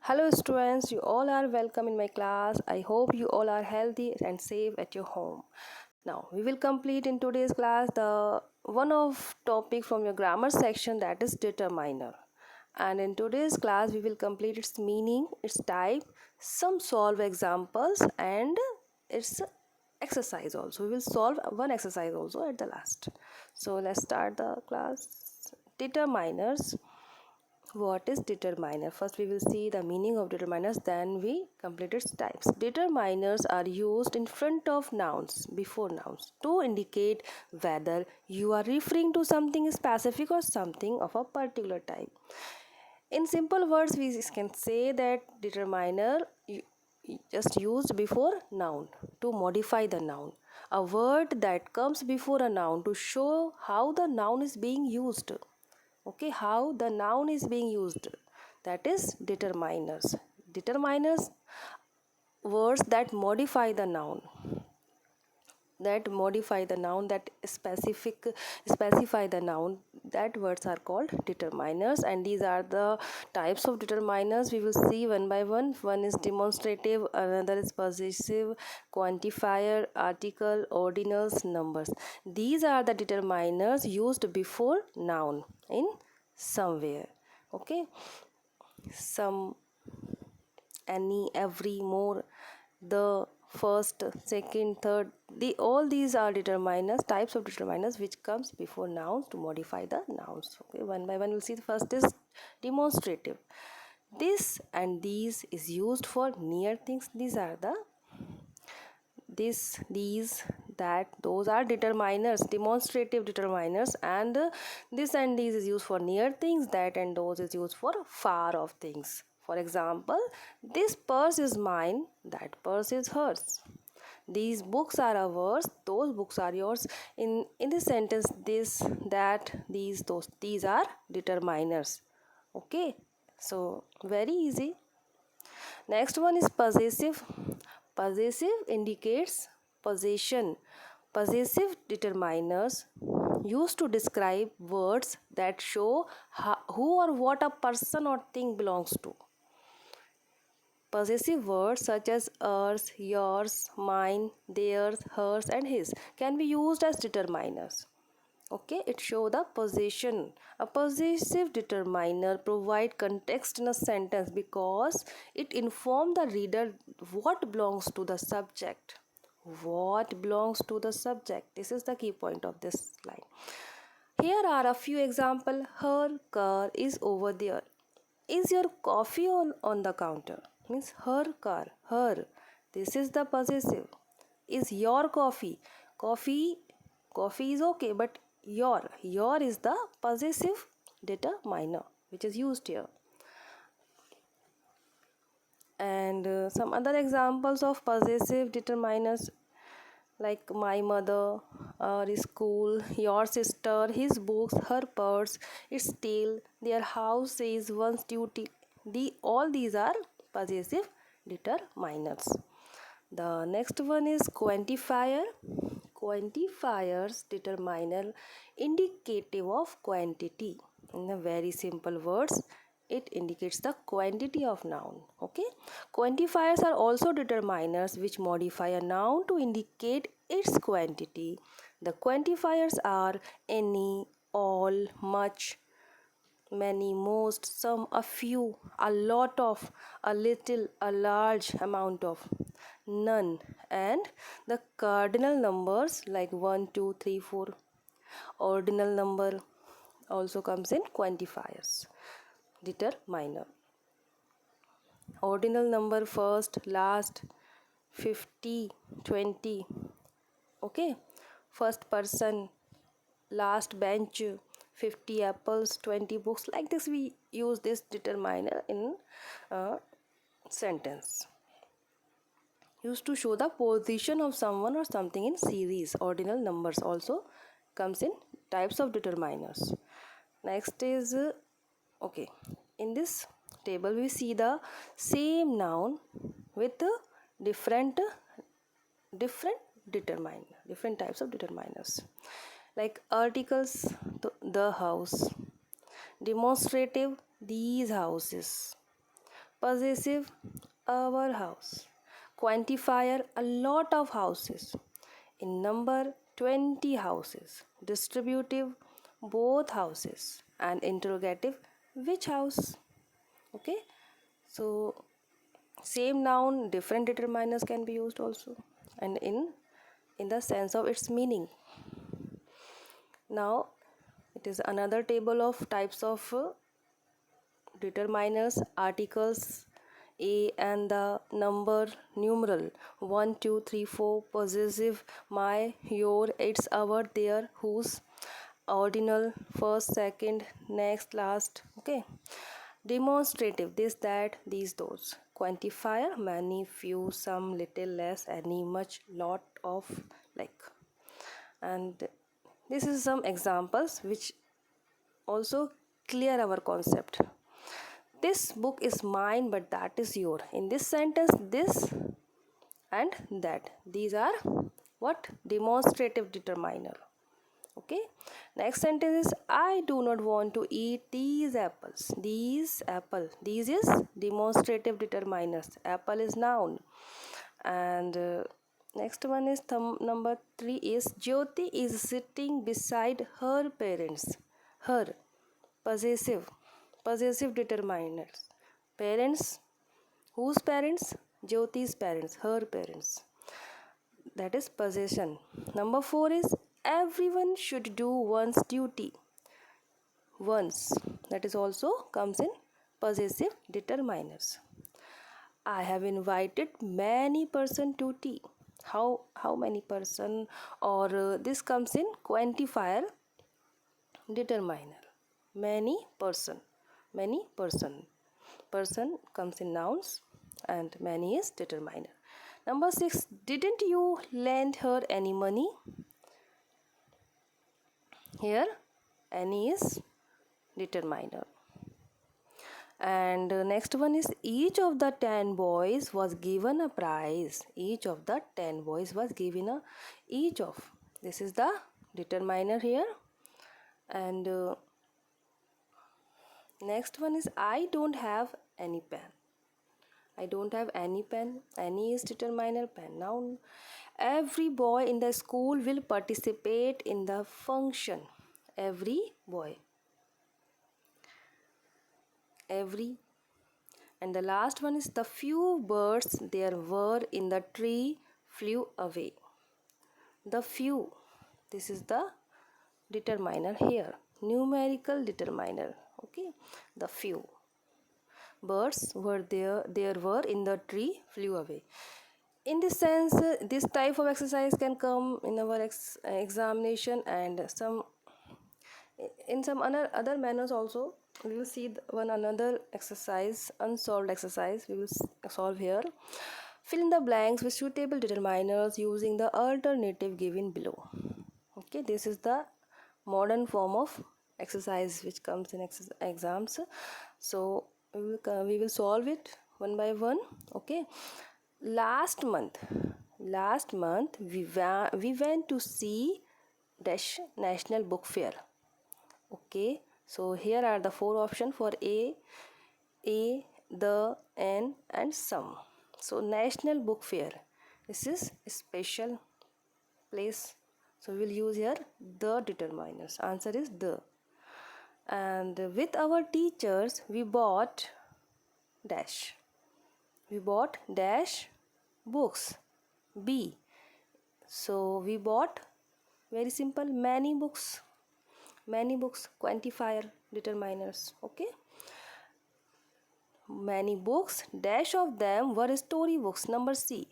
Hello students, you all are welcome in my class. I hope you all are healthy and safe at your home. Now, we will complete in today's class the one of topic from your grammar section, that is determiner. And in today's class we will complete its meaning, its type, some solve examples and its exercise also. We will solve one exercise also at the last. So let's start the class. Determiners. What is determiner? First we will see the meaning of determiners, then we complete its types. Determiners are used in front of nouns, before nouns, to indicate whether you are referring to something specific or something of a particular type. In simple words, we can say that determiner just used before noun to modify the noun. A word that comes before a noun to show how the noun is being used. Okay, how the noun is being used, that is determiners. Determiners, words that modify the noun, that specify the noun, that words are called determiners. And these are the types of determiners. We will see one by one. One is demonstrative, another is possessive, quantifier, article, ordinals, numbers. These are the determiners used before noun in somewhere. Okay, some, any, every, more, the, first, second, third, all these are determiners, types of determiners which comes before nouns to modify the nouns. Okay, one by one we'll see. The first is demonstrative. This and these is used for near things. These are the this, these, that, those are determiners, demonstrative determiners. And this and these is used for near things, that and those is used for far off things. For example, this purse is mine, that purse is hers. These books are ours, those books are yours. In this sentence, this, that, these, those, these are determiners. Okay, so very easy. Next one is possessive. Possessive indicates possession. Possessive determiners used to describe words that show who or what a person or thing belongs to. Possessive words such as ours, yours, mine, theirs, hers and his can be used as determiners. Okay, it show the possession. A possessive determiner provide context in a sentence because it inform the reader what belongs to the subject. What belongs to the subject? This is the key point of this line. Here are a few examples. Her car is over there. Is your coffee on the counter? Means her car, her. This is the possessive. Is your coffee? Coffee is okay, but your is the possessive determiner which is used here. And some other examples of possessive determiners, like my mother, our school, your sister, his books, her purse, its tail, their house is one's duty. All these are possessive determiners. The next one is quantifier. Quantifiers determiner indicative of quantity. In a very simple words, it indicates the quantity of noun. Okay, quantifiers are also determiners which modify a noun to indicate its quantity. The quantifiers are any, all, much, many, most, some, a few, a lot of, a little, a large amount of, none, and the cardinal numbers like 1, 2, 3, 4. Ordinal number also comes in quantifiers determiner. Ordinal number, first, last, 50, 20. Okay, first person, last bench, 50 apples, 20 books. Like this we use this determiner in a sentence. Used to show the position of someone or something in series. Ordinal numbers also comes in types of determiners. Next is okay, in this table we see the same noun with different determiner, different types of determiners, like articles, the house, demonstrative, these houses, Possessive, our house. Quantifier, a lot of houses. In number, 20 houses. Distributive, both houses. And interrogative, which house? Okay, so same noun, different determiners can be used also, and in the sense of its meaning. Now it is another table of types of determiners, articles, a and the number numeral 1 2 3 4, possessive, my, your, its, our, their, whose, ordinal, first, second, next, last. Okay, demonstrative, this, that, these, those. Quantifier, many, few, some, little, less, any, much, lot of, like. And this is some examples which also clear our concept. This book is mine, but that is your. In this sentence, this and that, these are what? Demonstrative determiner. Okay, next sentence is I do not want to eat these apples. These apple, these is demonstrative determiners. Apple is noun. And next one is number 3 is Jyoti is sitting beside her parents. Her, possessive, possessive determiners. Parents, whose parents? Jyoti's parents, her parents. That is possession. Number 4 is everyone should do one's duty. Once, that is also comes in possessive determiners. I have invited many person to tea. How many person? Or this comes in quantifier determiner. Many person, many person. Person comes in nouns and many is determiner. Number 6, didn't you lend her any money? Here any is determiner. And next one is each of the 10 boys was given a prize. Each of the 10 boys was given a each of. This is the determiner here. And next one is I don't have any pen. I don't have any pen. Any is determiner, pen noun. Every boy in the school will participate in the function. Every boy. Every. And the last one is the few birds there were in the tree flew away. The few. This is the determiner here. Numerical determiner. Okay. The few birds were there were in the tree flew away. In this sense, this type of exercise can come in our examination, and in some other manners also. We will see one another exercise, unsolved exercise we will solve here. Fill in the blanks with suitable determiners using the alternative given below. Okay, this is the modern form of exercise which comes in exams. So we will solve it one by one. Okay, last month we went to see dash National Book Fair. Okay, so here are the 4 options for a, the, an, and some. So National Book Fair, this is a special place, so we will use here the determiners. Answer is the. And with our teachers we bought dash. We bought dash books. B. So we bought, very simple, many books. Many books, quantifier determiners. Okay, many books, dash of them were story books. Number C,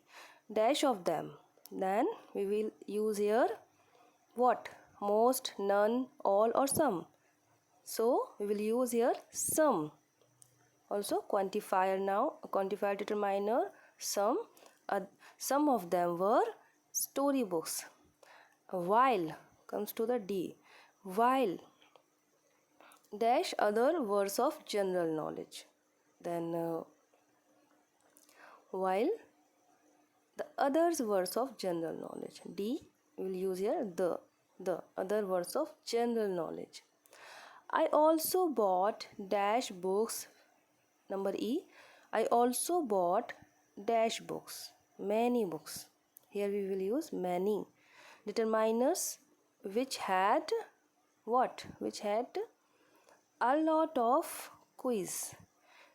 dash of them. Then we will use here what? Most, none, all, or some. So we will use here some. Also quantifier, now quantifier determiner, some. Some of them were story books. While comes to the D. While dash other words of general knowledge. Then while the others words of general knowledge. D, we will use here the other words of general knowledge. I also bought dash books. Number E, I also bought dash books, many books. Here we will use many. Determiners which had what? Which had a lot of quiz.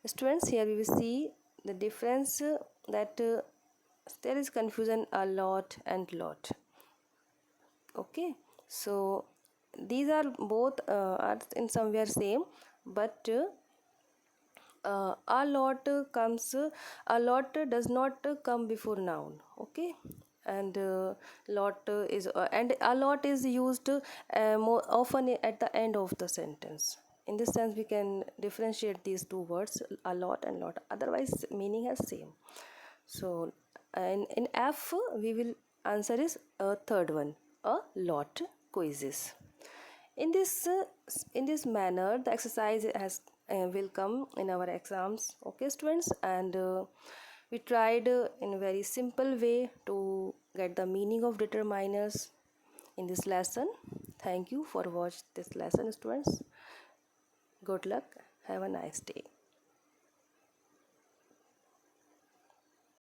Students, here we will see the difference that there is confusion a lot and lot. Okay, so these are both are in somewhere same, but a lot comes a lot does not come before noun. Okay, and lot is and a lot is used more often at the end of the sentence. In this sense we can differentiate these two words, a lot and lot, otherwise meaning has same. So in F we will answer is a third one, a lot quizzes. In this manner the exercise has will come in our exams. Okay students, and we tried in a very simple way to get the meaning of determiners in this lesson. Thank you for watch this lesson students. Good luck, have a nice day.